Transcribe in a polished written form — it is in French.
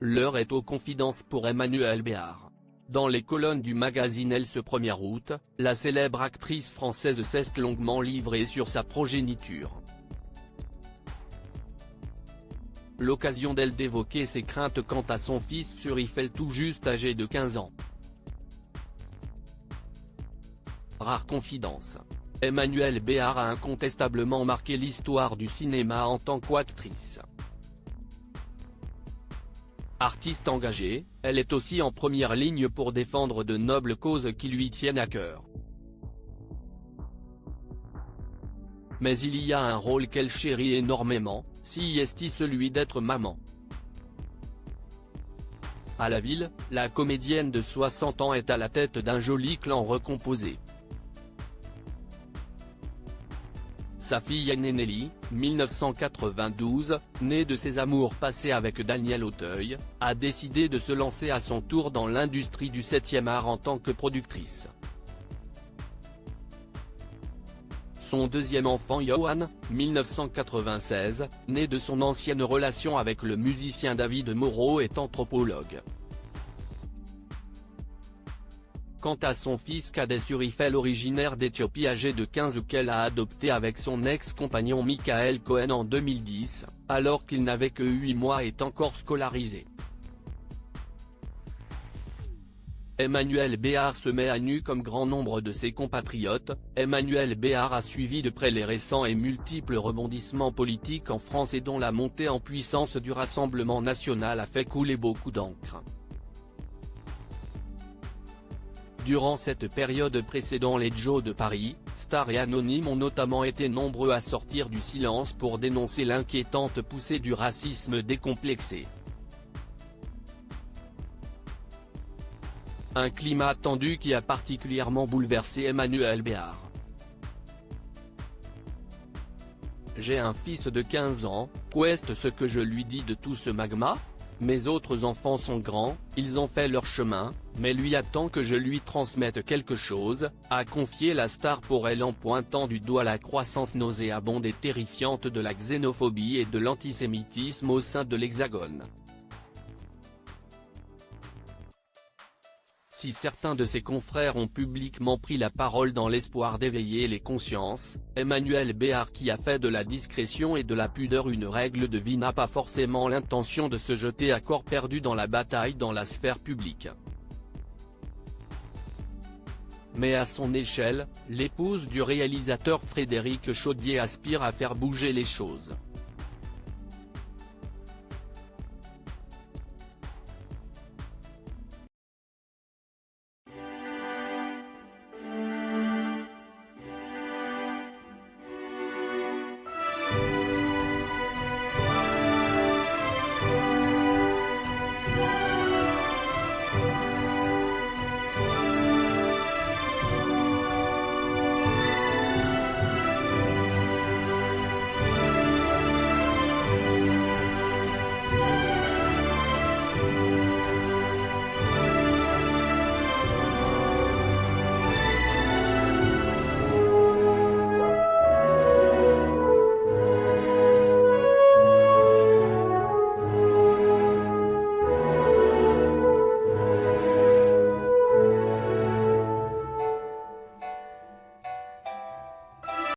L'heure est aux confidences pour Emmanuelle Béard. Dans les colonnes du magazine Elle ce 1er août, la célèbre actrice française s'est longuement livrée sur sa progéniture. L'occasion d'elle d'évoquer ses craintes quant à son fils sur Eiffel tout juste âgé de 15 ans. Rare confidence. Emmanuelle Béard a incontestablement marqué l'histoire du cinéma en tant qu'actrice. Artiste engagée, elle est aussi en première ligne pour défendre de nobles causes qui lui tiennent à cœur. Mais il y a un rôle qu'elle chérit énormément, si est celui d'être maman. À la ville, la comédienne de 60 ans est à la tête d'un joli clan recomposé. Sa fille aînée Nelly, 1992, née de ses amours passés avec Daniel Auteuil, a décidé de se lancer à son tour dans l'industrie du 7e art en tant que productrice. Son deuxième enfant Johan, 1996, né de son ancienne relation avec le musicien David Moreau est anthropologue. Quant à son fils cadet sur Eiffel originaire d'Éthiopie âgé de 15 ans qu'elle a adopté avec son ex-compagnon Michael Cohen en 2010, alors qu'il n'avait que 8 mois est encore scolarisé. Emmanuelle Béard se met à nu comme grand nombre de ses compatriotes. Emmanuelle Béard a suivi de près les récents et multiples rebondissements politiques en France et dont la montée en puissance du Rassemblement national a fait couler beaucoup d'encre. Durant cette période précédant les Joe de Paris, stars et anonymes ont notamment été nombreux à sortir du silence pour dénoncer l'inquiétante poussée du racisme décomplexé. Un climat tendu qui a particulièrement bouleversé Emmanuelle Béard. J'ai un fils de 15 ans, qu'est-ce ce que je lui dis de tout ce magma ? Mes autres enfants sont grands, ils ont fait leur chemin, mais lui attend que je lui transmette quelque chose, a confié la star pour elle en pointant du doigt la croissance nauséabonde et terrifiante de la xénophobie et de l'antisémitisme au sein de l'Hexagone. Si certains de ses confrères ont publiquement pris la parole dans l'espoir d'éveiller les consciences, Emmanuelle Béard qui a fait de la discrétion et de la pudeur une règle de vie n'a pas forcément l'intention de se jeter à corps perdu dans la bataille dans la sphère publique. Mais à son échelle, l'épouse du réalisateur Frédéric Chaudier aspire à faire bouger les choses.